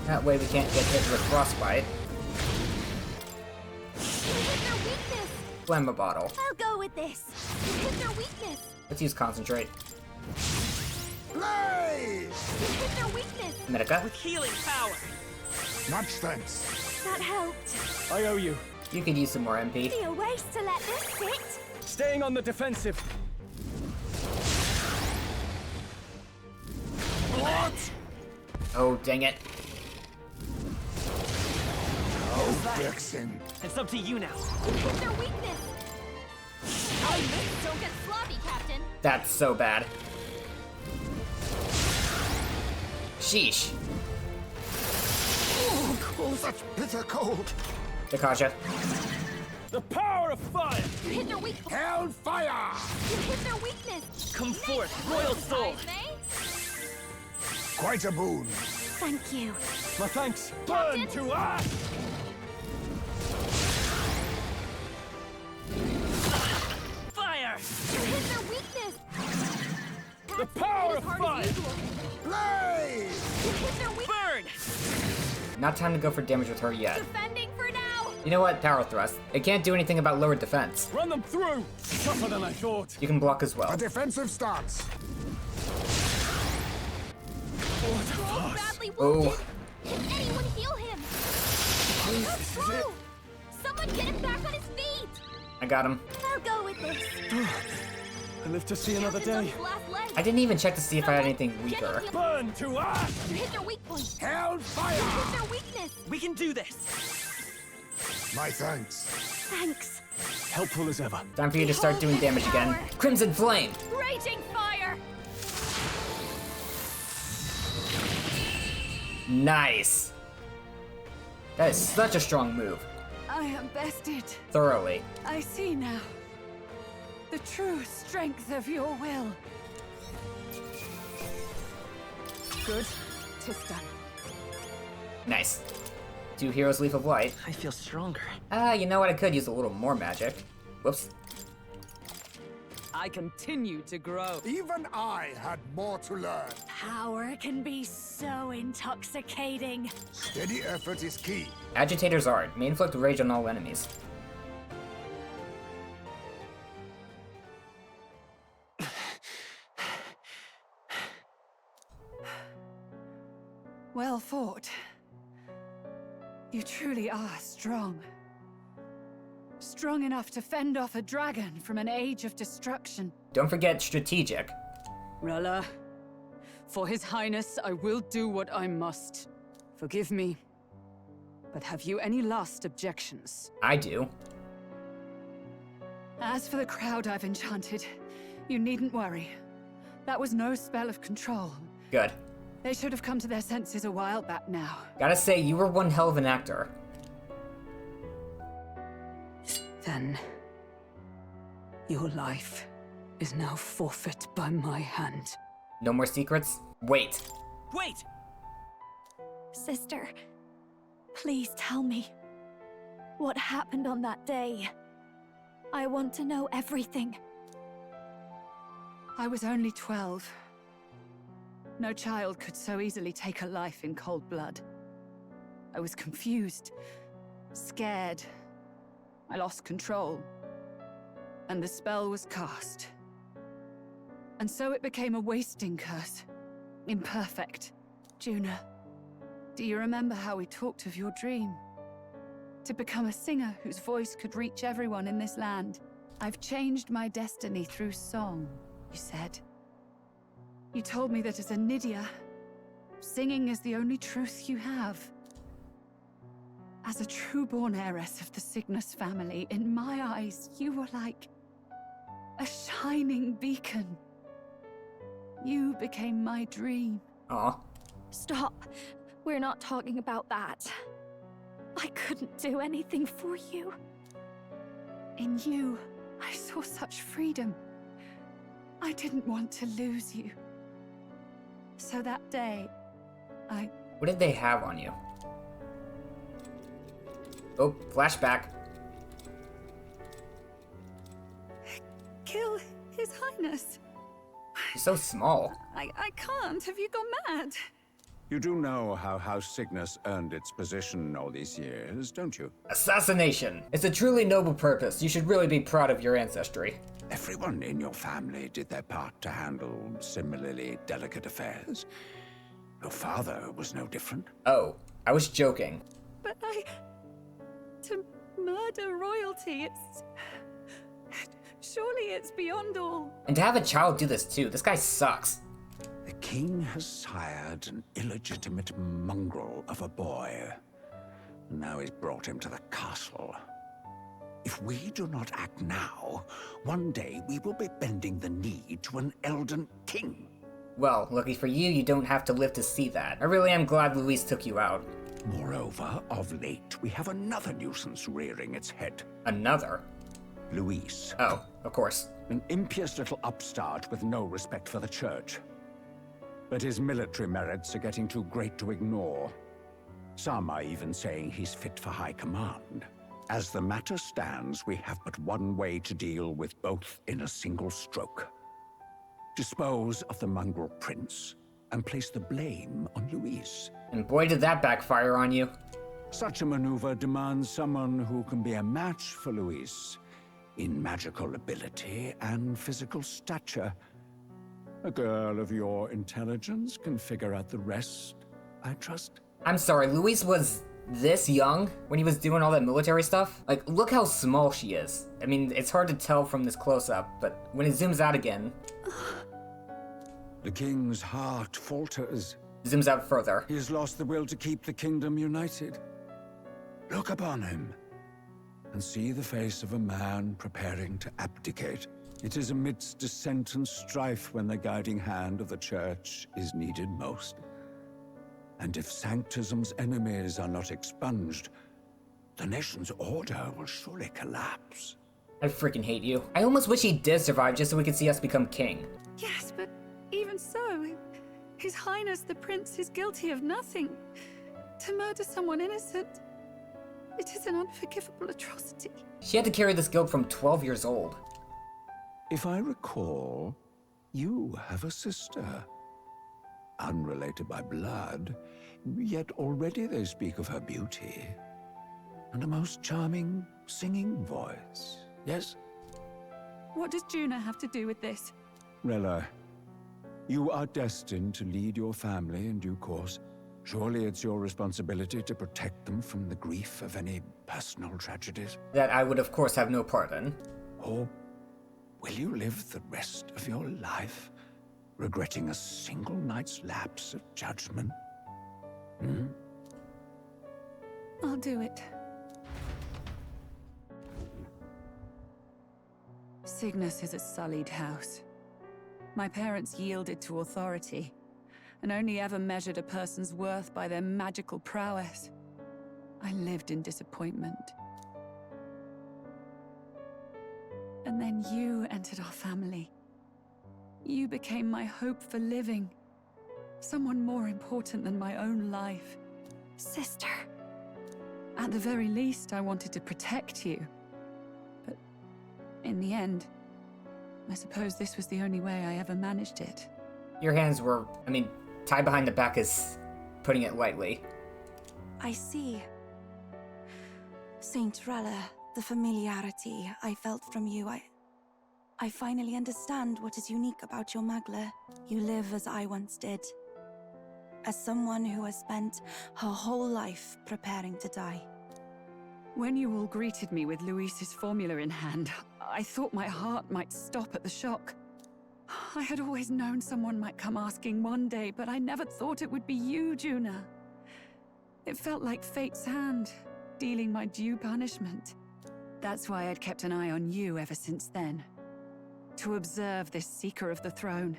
That way we can't get hit with Frostbite. You hit their weakness. Flamma Bottle. I'll go with this. You hit their weakness. Let's use Concentrate. Blaze! You hit their weakness. Medica. With healing power! Much thanks. That helped. I owe you. You could use some more MP. Be a waste to let this sit. Staying on the defensive. What? Oh, dang it. Oh, Dixon. It's up to you now. Hit their weakness. Don't get sloppy, Captain. That's so bad. Sheesh. Oh, such bitter cold. Dakasha. The power of fire! You hit their weak. Hellfire! You hit their weakness. Come forth, Royal Soul! Quite a boon. Thank you. My thanks. Burn to ash! Fire! You hit their weakness. The power of fire! Blaze! You hit their weakness. Burn! Not time to go for damage with her yet. Defending for now. You know what? Power thrust. It can't do anything about lowered defense. Run them through! Tougher than I thought. You can block as A well. defensive stance. Roll badly Oh. wounded. Can anyone heal him? That's true. Someone get him back on his feet. I got him. I'll go with this. I live to see another Captain's on day. his last leg. I didn't even check to see if I had anything weaker. Burn to ash! You hit their weak point. Hellfire! You hit their weakness. We can do this! My thanks. Thanks. Helpful as ever. Time for you to start doing damage again. Crimson Flame! Raging fire. Nice! That is such a strong move. I am bested. Thoroughly. I see now the true strength of your will. Good. 'Tis done. Nice. 2 heroes Leaf of Light. I feel stronger. You know what? I could use a little more magic. Whoops. I continue to grow. Even I had more to learn. Power can be so intoxicating. Steady effort is key. Agitator's Art. May inflict rage on all enemies. Well fought. You truly are strong. Strong enough to fend off a dragon from an age of destruction. Don't forget strategic. Rella, for His Highness, I will do what I must. Forgive me, but have you any last objections? I do. As for the crowd I've enchanted, you needn't worry. That was no spell of control. Good. They should have come to their senses a while back now. Gotta say, you were one hell of an actor. Then, your life is now forfeit by my hand. No more secrets? Wait. Wait! Sister, please tell me. What happened on that day? I want to know everything. I was only 12. No child could so easily take a life in cold blood. I was confused, scared. I lost control, and the spell was cast. And so it became a wasting curse. Imperfect. Juna, do you remember how we talked of your dream? To become a singer whose voice could reach everyone in this land. I've changed my destiny through song, you said. You told me that as a Nydia, singing is the only truth you have. As a true-born heiress of the Cygnus family, in my eyes, you were like a shining beacon. You became my dream. Aw. Stop. We're not talking about that. I couldn't do anything for you. In you, I saw such freedom. I didn't want to lose you. So that day, What did they have on you? Oh, flashback. kill His Highness. You're so small. I can't. Have you gone mad? You do know how House Cygnus earned its position all these years, don't you? Assassination. It's a truly noble purpose. You should really be proud of your ancestry. Everyone in your family did their part to handle similarly delicate affairs. Your father was no different. Oh, I was joking. But to murder royalty. It's... Surely it's beyond all. And to have a child do this too, this guy sucks. The king has sired an illegitimate mongrel of a boy. Now he's brought him to the castle. If we do not act now, one day we will be bending the knee to an elden king. Well, lucky for you, you don't have to live to see that. I really am glad Louise took you out. Moreover, of late, we have another nuisance rearing its head. Another? Luis. Oh, of course. An impious little upstart with no respect for the church. But his military merits are getting too great to ignore. Some are even saying he's fit for high command. As the matter stands, we have but one way to deal with both in a single stroke. Dispose of the mongrel prince and place the blame on Luis. And boy did that backfire on you. Such a maneuver demands someone who can be a match for Luis in magical ability and physical stature. A girl of your intelligence can figure out the rest, I trust. I'm sorry, Louise was this young when he was doing all that military stuff? Like, look how small she is. I mean, it's hard to tell from this close-up, but when it zooms out again... The king's heart falters. Zooms out further. He has lost the will to keep the kingdom united. Look upon him, and see the face of a man preparing to abdicate. It is amidst dissent and strife when the guiding hand of the church is needed most. And if Sanctism's enemies are not expunged, the nation's order will surely collapse. I freaking hate you. I almost wish he did survive just so we could see us become king. Yes, but even so, His Highness the Prince is guilty of nothing. To murder someone innocent, it is an unforgivable atrocity. She had to carry this guilt from 12 years old. If I recall, you have a sister. Unrelated by blood, yet already they speak of her beauty. And a most charming singing voice, yes? What does Juna have to do with this? Rella, you are destined to lead your family in due course. Surely it's your responsibility to protect them from the grief of any personal tragedies. That I would of course have no part in. Or will you live the rest of your life regretting a single night's lapse of judgment? I'll do it. Cygnus is a sullied house. My parents yielded to authority, and only ever measured a person's worth by their magical prowess. I lived in disappointment. And then you entered our family. You became my hope for living. Someone more important than my own life. Sister. At the very least, I wanted to protect you. But in the end, I suppose this was the only way I ever managed it. Your hands were, tied behind the back is putting it lightly. I see. Saint Rella, the familiarity I felt from you, I finally understand what is unique about your Magla. You live as I once did. As someone who has spent her whole life preparing to die. When you all greeted me with Luis's formula in hand, I thought my heart might stop at the shock. I had always known someone might come asking one day, but I never thought it would be you, Juna. It felt like fate's hand, dealing my due punishment. That's why I'd kept an eye on you ever since then. To observe this seeker of the throne.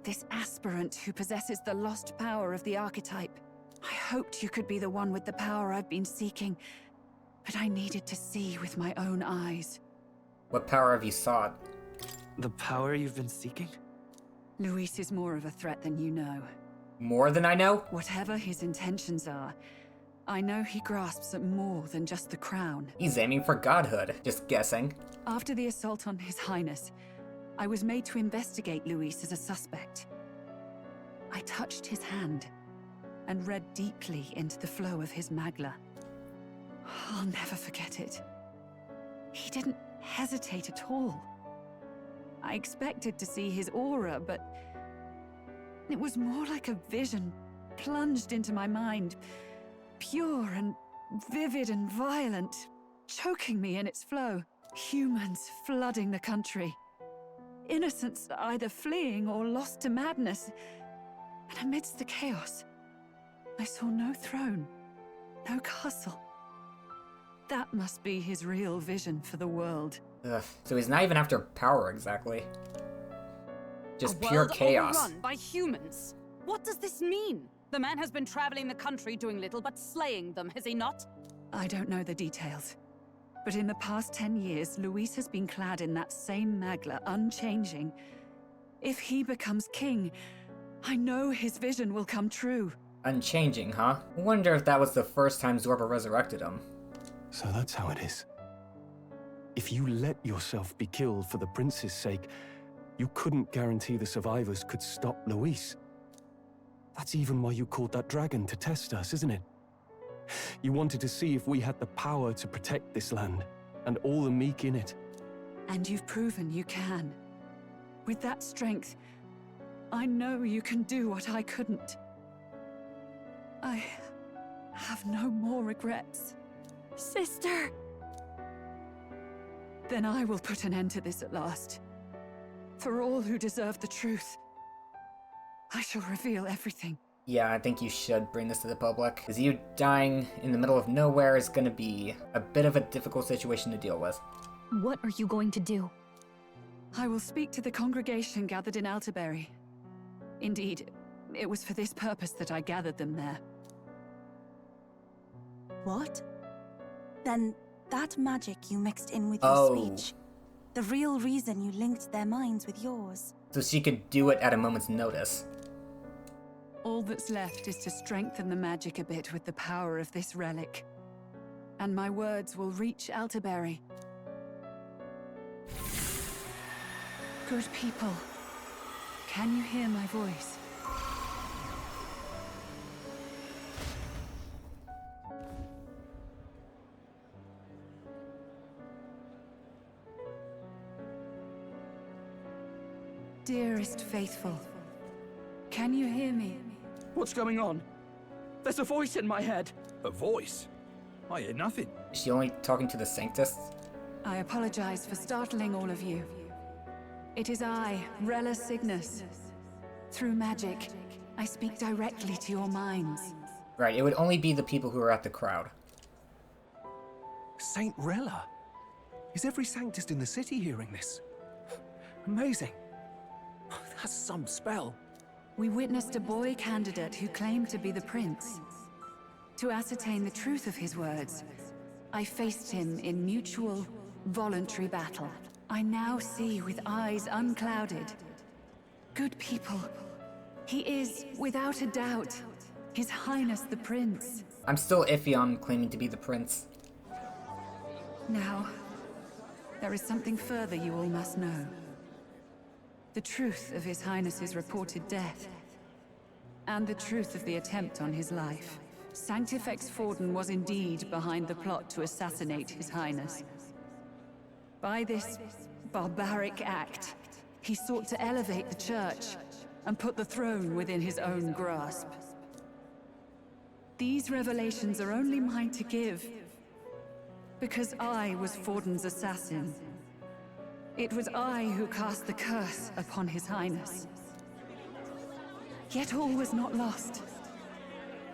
This aspirant who possesses the lost power of the archetype. I hoped you could be the one with the power I've been seeking, but I needed to see with my own eyes. What power have you sought? The power you've been seeking? Luis is more of a threat than you know. More than I know? Whatever his intentions are, I know he grasps at more than just the crown. He's aiming for godhood, just guessing. After the assault on His Highness, I was made to investigate Luis as a suspect. I touched his hand and read deeply into the flow of his Magla. I'll never forget it. He didn't hesitate at all. I expected to see his aura, but it was more like a vision plunged into my mind. Pure and vivid and violent. choking me in its flow. Humans flooding the country. Innocents either fleeing or lost to madness. And amidst the chaos, I saw no throne, no castle. That must be his real vision for the world. Ugh. So he's not even after power exactly. Just A pure world chaos. overrun by humans. What does this mean? The man has been traveling the country doing little but slaying them, has he not? I don't know the details. But in the past 10 years, Luis has been clad in that same magla, unchanging. If he becomes king, I know his vision will come true. Unchanging, huh? Wonder if that was the first time Zorba resurrected him. So that's how it is. If you let yourself be killed for the prince's sake, you couldn't guarantee the survivors could stop Luis. That's even why you called that dragon to test us, isn't it? You wanted to see if we had the power to protect this land, and all the meek in it. And you've proven you can. With that strength, I know you can do what I couldn't. I have no more regrets. Sister! Then I will put an end to this at last. For all who deserve the truth, I shall reveal everything. Yeah, I think you should bring this to the public, because you dying in the middle of nowhere is gonna be a bit of a difficult situation to deal with. What are you going to do? I will speak to the congregation gathered in Altaberry. Indeed, it was for this purpose that I gathered them there. What? Then that magic you mixed in with Oh. your speech, the real reason you linked their minds with yours. So she could do it at a moment's notice. All that's left is to strengthen the magic a bit with the power of this relic. And my words will reach Altaberry. Good people, can you hear my voice? Dearest faithful, can you hear me? What's going on? There's a voice in my head. A voice? I hear nothing. Is she only talking to the Sanctists? I apologize for startling all of you. It is I, Rella Cygnus. Through magic, I speak directly to your minds. Right, it would only be the people who are at the crowd. Saint Rella? Is every Sanctist in the city hearing this? Amazing. That's some spell. We witnessed a boy candidate who claimed to be the prince. To ascertain the truth of his words, I faced him in mutual, voluntary battle. I now see with eyes unclouded. Good people, he is, without a doubt, His Highness the Prince. I'm still iffy on claiming to be the prince. Now, there is something further you all must know. The truth of His Highness's reported death, and the truth of the attempt on his life. Sanctifex Forden was indeed behind the plot to assassinate His Highness. By this barbaric act, he sought to elevate the church and put the throne within his own grasp. These revelations are only mine to give, because I was Forden's assassin. It was I who cast the curse upon His Highness. Yet all was not lost.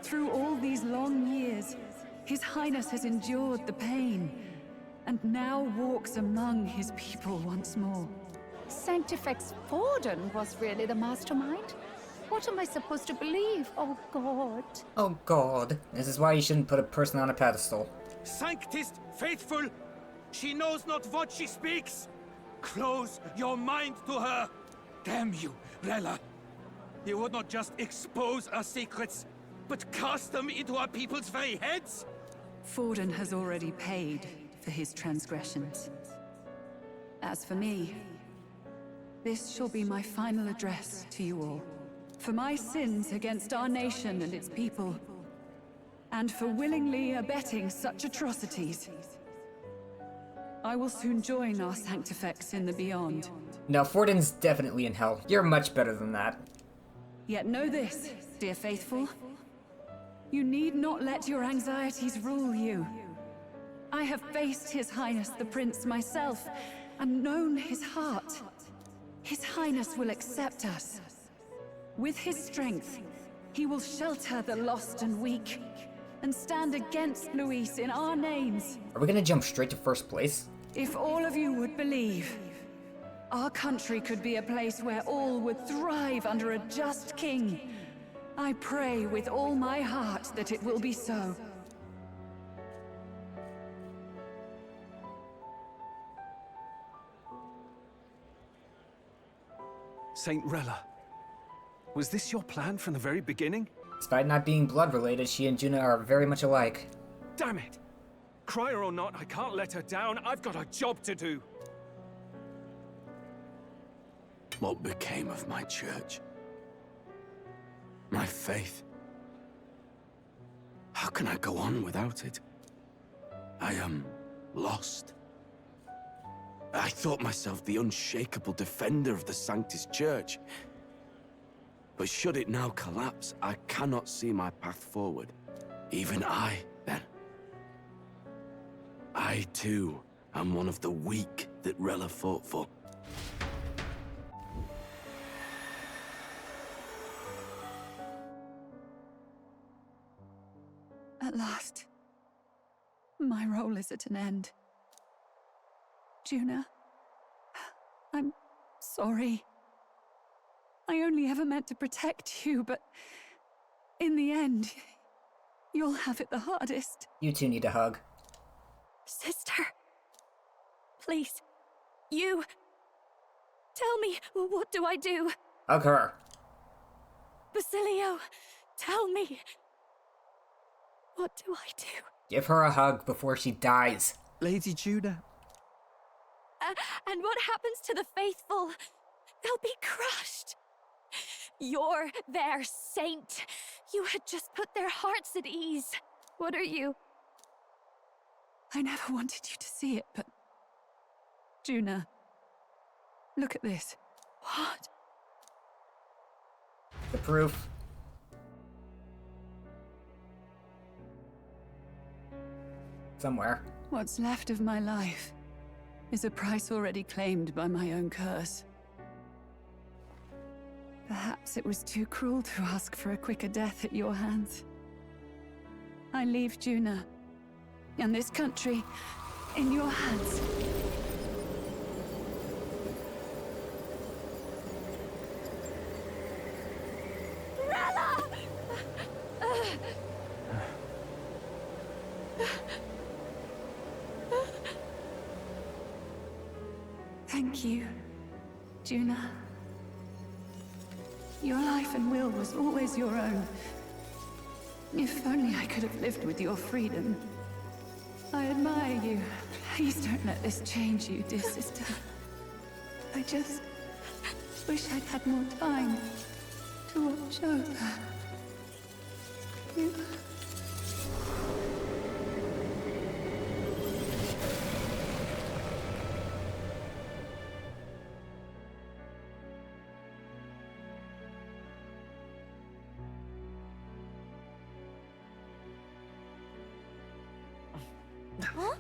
Through all these long years, His Highness has endured the pain, and now walks among his people once more. Sanctifex Forden was really the mastermind? What am I supposed to believe? Oh God. Oh god. This is why you shouldn't put a person on a pedestal. Sanctist, faithful, she knows not what she speaks. Close your mind to her. Damn you, Rella. You would not just expose our secrets, but cast them into our people's very heads? Forden has already paid for his transgressions. As for me, this shall be my final address to you all. For my sins against our nation and its people, and for willingly abetting such atrocities, I will soon join our Sanctifex in the beyond. No, Forden's definitely in hell. You're much better than that. Yet know this, dear faithful. You need not let your anxieties rule you. I have faced His Highness the Prince myself, and known his heart. His Highness will accept us. With his strength, he will shelter the lost and weak, and stand against Luis in our names. Are we gonna jump straight to first place? If all of you would believe, our country could be a place where all would thrive under a just king. I pray with all my heart that it will be so. Saint Rella, was this your plan from the very beginning? Despite not being blood related, she and Juna are very much alike. Damn it! Crier or not, I can't let her down. I've got a job to do. What became of my church? My faith? How can I go on without it? I am lost. I thought myself the unshakable defender of the Sanctus Church. But should it now collapse, I cannot see my path forward. Even I, then. I, too, am one of the weak that Rella fought for. At last, my role is at an end. Juna, I'm sorry. I only ever meant to protect you, but in the end, you'll have it the hardest. You two need a hug. Sister, please, you... Tell me, what do I do? Hug her. Basilio, tell me. What do I do? Give her a hug before she dies. Lady Juna. And what happens to the faithful? They'll be crushed. You're their saint. You had just put their hearts at ease. What are you? I never wanted you to see it, but... Juna, look at this. What? The proof. Somewhere. What's left of my life is a price already claimed by my own curse. Perhaps it was too cruel to ask for a quicker death at your hands. I leave Juna and this country in your hands. Rella! Thank you, Juna. Your life and will was always your own. If only I could have lived with your freedom. I admire you. Please don't let this change you, dear sister. I just wish I'd had more time to watch over you. Huh?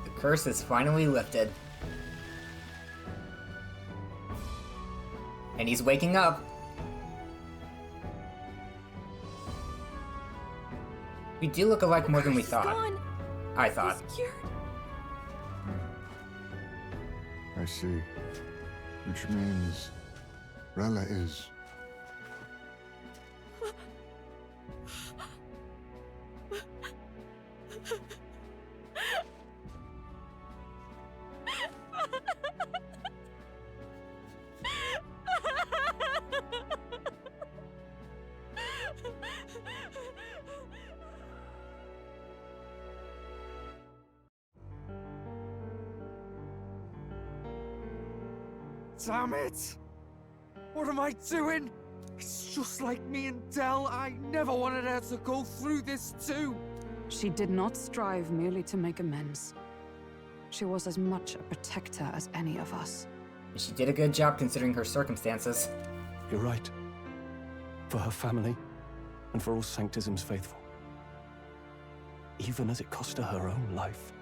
The curse is finally lifted. And he's waking up. We do look alike more than we thought. Gone. I thought. He's cured. I see. Which means Rella is... Damn it! What am I doing? It's just like me and Dell. I never wanted her to go through this too. She did not strive merely to make amends. She was as much a protector as any of us. And she did a good job considering her circumstances. You're right. For her family, and for all Sanctism's faithful. Even as it cost her own life.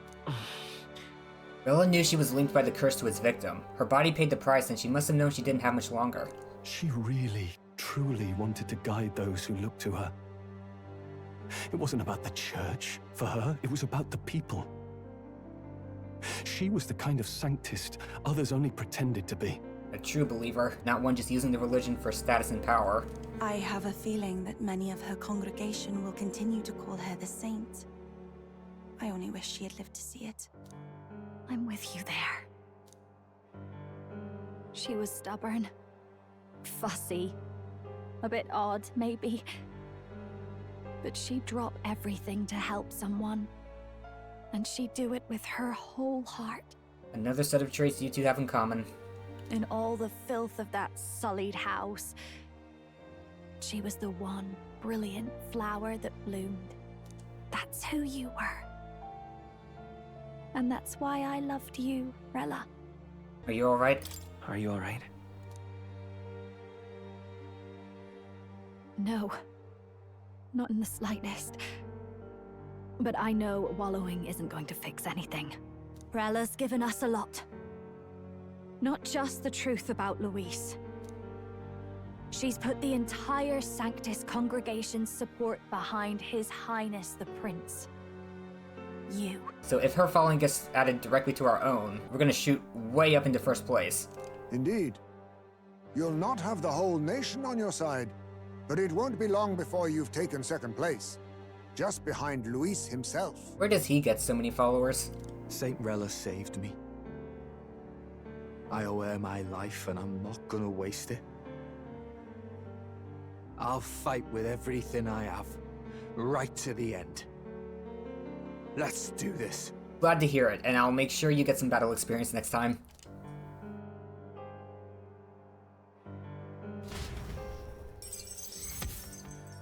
Rella knew she was linked by the curse to its victim. Her body paid the price, and she must have known she didn't have much longer. She really, truly wanted to guide those who looked to her. It wasn't about the church, for her, it was about the people. She was the kind of Sanctist others only pretended to be. A true believer, not one just using the religion for status and power. I have a feeling that many of her congregation will continue to call her the saint. I only wish she had lived to see it. I'm with you there. She was stubborn, fussy, a bit odd, maybe. But she'd drop everything to help someone. And she'd do it with her whole heart. Another set of traits you two have in common. In all the filth of that sullied house, she was the one brilliant flower that bloomed. That's who you were. And that's why I loved you, Rella. Are you alright? Are you alright? No. Not in the slightest. But I know wallowing isn't going to fix anything. Rella's given us a lot. Not just the truth about Luis. She's put the entire Sanctus congregation's support behind His Highness the Prince. You. So if her following gets added directly to our own, we're gonna shoot way up into first place. Indeed. You'll not have the whole nation on your side, but it won't be long before you've taken second place. Just behind Luis himself. Where does he get so many followers? Saint Rella saved me. I owe her my life and I'm not gonna waste it. I'll fight with everything I have, right to the end. Let's do this. Glad to hear it, and I'll make sure you get some battle experience next time.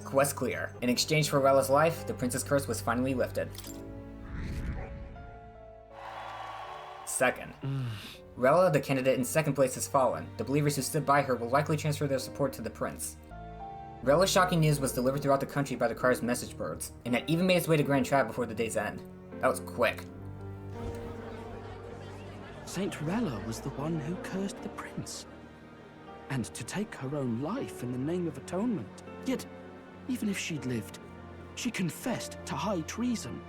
Quest clear. In exchange for Rella's life, the prince's curse was finally lifted. Second. Rella, the candidate in second place, has fallen. The believers who stood by her will likely transfer their support to the prince. Rella's shocking news was delivered throughout the country by the car's message birds, and had even made its way to Grand Trab before the day's end. That was quick. Saint Rella was the one who cursed the prince. And to take her own life in the name of atonement. Yet, even if she'd lived, she confessed to high treason.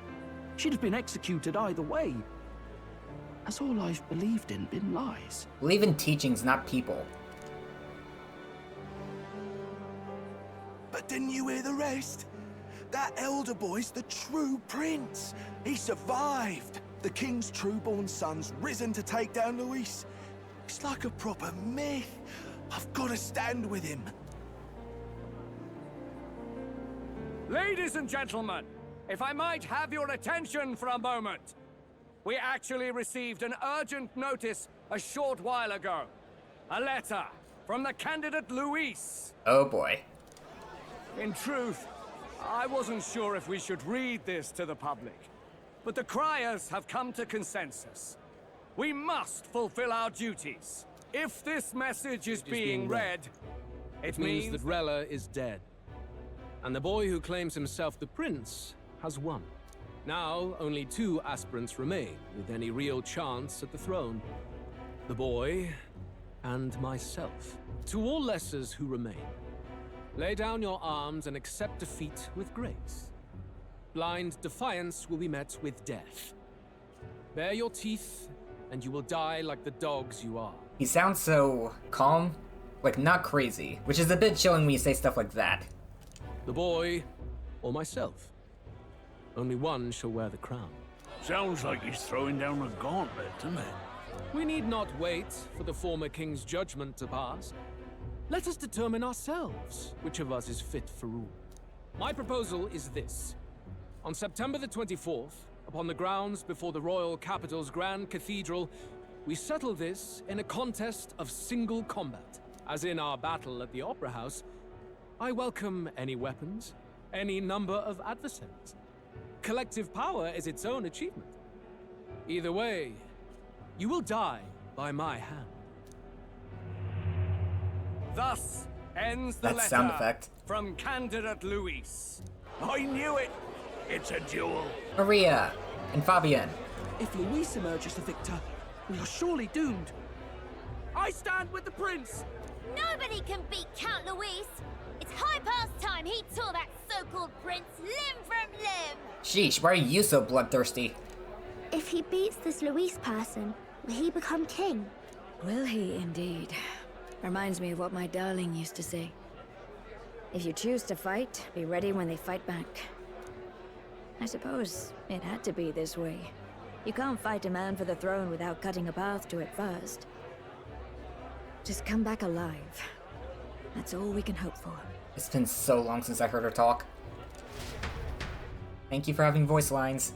She'd have been executed either way. Has all I've believed in been lies? Believe in teachings, not people. But didn't you hear the rest? That elder boy's the true prince. He survived. The king's true-born son's risen to take down Luis. It's like a proper myth. I've got to stand with him. Ladies and gentlemen, if I might have your attention for a moment. We actually received an urgent notice a short while ago. A letter from the candidate Luis. Oh boy. In truth, I wasn't sure if we should read this to the public, but the criers have come to consensus. We must fulfill our duties. If this message is being read, it means that Rella is dead. And the boy who claims himself the prince has won. Now, only 2 aspirants remain with any real chance at the throne. The boy and myself. To all lessers who remain, lay down your arms and accept defeat with grace. Blind defiance will be met with death. Bare your teeth, and you will die like the dogs you are. He sounds so calm, like not crazy, which is a bit chilling when you say stuff like that. The boy, or myself. Only one shall wear the crown. Sounds like he's throwing down a gauntlet, doesn't it? We need not wait for the former king's judgment to pass. Let us determine ourselves which of us is fit for rule. My proposal is this. On September the 24th, upon the grounds before the royal capital's grand cathedral, we settle this in a contest of single combat. As in our battle at the Opera House, I welcome any weapons, any number of adversaries. Collective power is its own achievement. Either way, you will die by my hand. Thus ends the That letter sound effect. from candidate Luis. I knew it! It's a duel. Maria and Fabian. If Luis emerges the victor, we are surely doomed. I stand with the prince! Nobody can beat Count Luis! It's high past time he tore that so-called prince limb from limb! Sheesh, why are you so bloodthirsty? If he beats this Luis person, will he become king? Will he indeed? Reminds me of what my darling used to say. If you choose to fight, be ready when they fight back. I suppose it had to be this way. You can't fight a man for the throne without cutting a path to it first. Just come back alive. That's all we can hope for. It's been so long since I heard her talk. Thank you for having voice lines.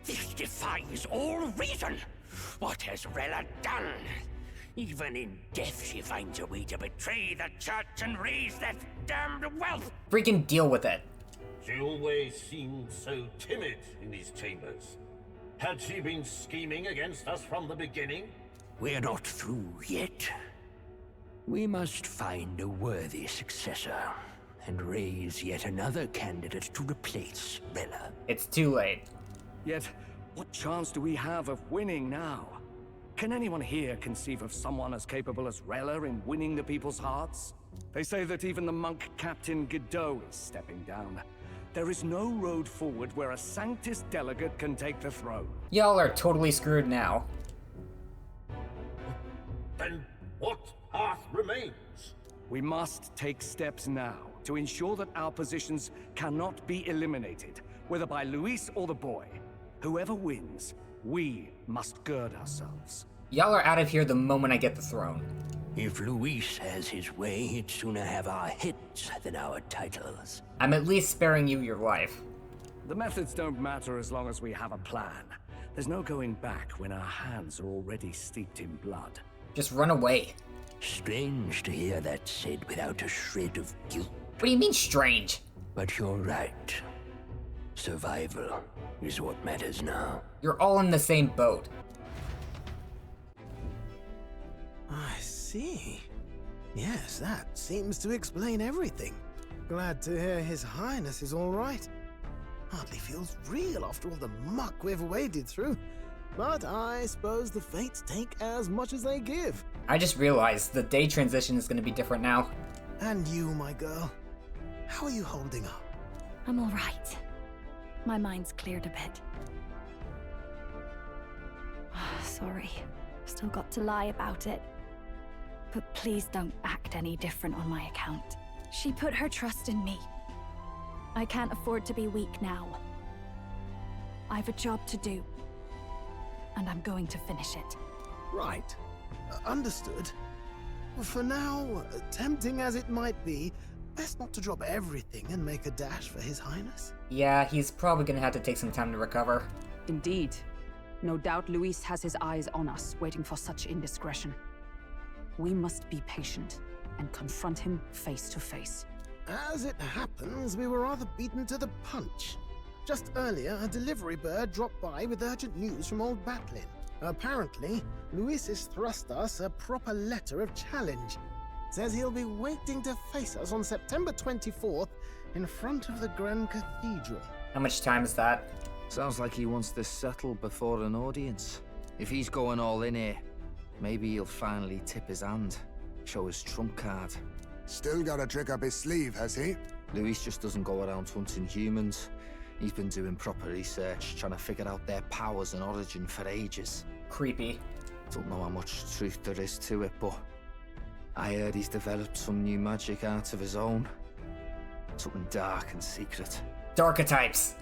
This defies all reason. What has Rella done? Even in death, she finds a way to betray the church and raise that damned wealth. Freaking deal with it. She always seemed so timid in these chambers. Had she been scheming against us from the beginning? We're not through yet. We must find a worthy successor and raise yet another candidate to replace Rella. It's too late. Yet, what chance do we have of winning now? Can anyone here conceive of someone as capable as Rella in winning the people's hearts? They say that even the monk Captain Godot is stepping down. There is no road forward where a Sanctus delegate can take the throne. Y'all are totally screwed now. Then what path remains? We must take steps now to ensure that our positions cannot be eliminated, whether by Luis or the boy. Whoever wins, we must gird ourselves. Y'all are out of here the moment I get the throne. If Luis has his way, he'd sooner have our hits than our titles. I'm at least sparing you your life. The methods don't matter as long as we have a plan. There's no going back when our hands are already steeped in blood. Just run away. Strange to hear that said without a shred of guilt. What do you mean strange? But you're right. Survival is what matters now. You're all in the same boat. I see. Yes, that seems to explain everything. Glad to hear His Highness is all right. Hardly feels real after all the muck we've waded through. But I suppose the fates take as much as they give. I just realized the day transition is going to be different now. And you, my girl, how are you holding up? I'm all right. My mind's cleared a bit. Sorry. Still got to lie about it. But please don't act any different on my account. She put her trust in me. I can't afford to be weak now. I've a job to do. And I'm going to finish it. Right. Understood. For now, tempting as it might be, best not to drop everything and make a dash for His Highness. Yeah, he's probably gonna have to take some time to recover. Indeed. No doubt Luis has his eyes on us, waiting for such indiscretion. We must be patient and confront him face to face. As it happens, we were rather beaten to the punch. Just earlier, a delivery bird dropped by with urgent news from old Batlin. Apparently, Luis has thrust us a proper letter of challenge. Says he'll be waiting to face us on September 24th in front of the Grand Cathedral. How much time is that? Sounds like he wants this settled before an audience. If he's going all in here, maybe he'll finally tip his hand, show his trump card. Still got a trick up his sleeve, has he? Luis just doesn't go around hunting humans. He's been doing proper research, trying to figure out their powers and origin for ages. Creepy. Don't know how much truth there is to it, but I heard he's developed some new magic art of his own. Something dark and secret. Darketypes.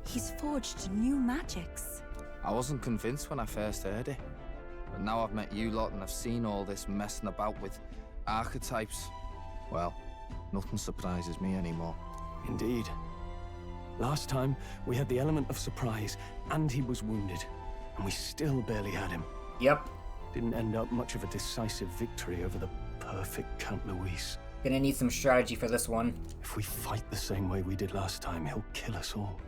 He's forged new magics. I wasn't convinced when I first heard it. But now I've met you lot and I've seen all this messing about with archetypes. Well, nothing surprises me anymore. Indeed. Last time, we had the element of surprise, and he was wounded. And we still barely had him. Yep. Didn't end up much of a decisive victory over the perfect Count Luis. Gonna need some strategy for this one. If we fight the same way we did last time, he'll kill us all.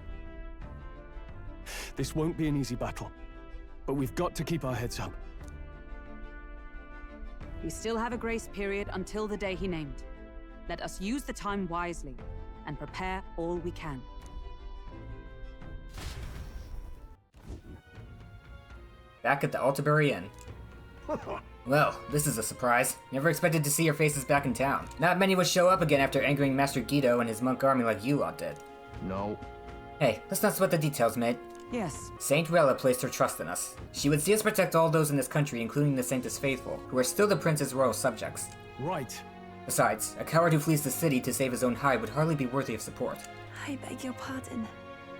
This won't be an easy battle, but we've got to keep our heads up. We still have a grace period until the day he named. Let us use the time wisely and prepare all we can. Back at the Altabury Inn. Well, this is a surprise. Never expected to see your faces back in town. Not many would show up again after angering Master Guido and his monk army like you lot did. No. Hey, let's not sweat the details, mate. Yes. Saint Rella placed her trust in us. She would see us protect all those in this country, including the Sanctus Faithful, who are still the prince's royal subjects. Right. Besides, a coward who flees the city to save his own hide would hardly be worthy of support. I beg your pardon.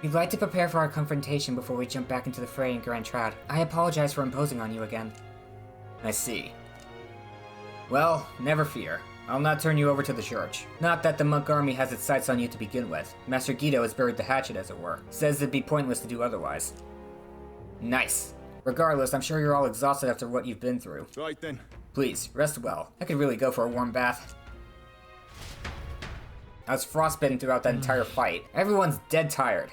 We'd like to prepare for our confrontation before we jump back into the fray in Grand Trad. I apologize for imposing on you again. I see. Well, never fear. I'll not turn you over to the church. Not that the monk army has its sights on you to begin with. Master Guido has buried the hatchet, as it were. Says it'd be pointless to do otherwise. Nice. Regardless, I'm sure you're all exhausted after what you've been through. Right then. Please, rest well. I could really go for a warm bath. I was frostbitten throughout that entire fight. Everyone's dead tired.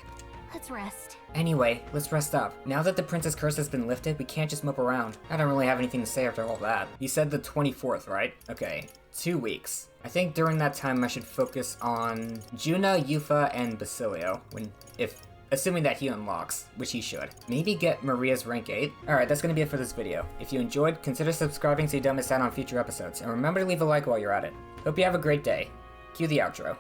Let's rest. Anyway, let's rest up. Now that the prince's curse has been lifted, we can't just mope around. I don't really have anything to say after all that. You said the 24th, right? Okay, 2 weeks. I think during that time I should focus on Juna, Yufa, and Basilio, assuming that he unlocks, which he should. Maybe get Maria's rank 8? Alright, that's gonna be it for this video. If you enjoyed, consider subscribing so you don't miss out on future episodes, and remember to leave a like while you're at it. Hope you have a great day. Cue the outro.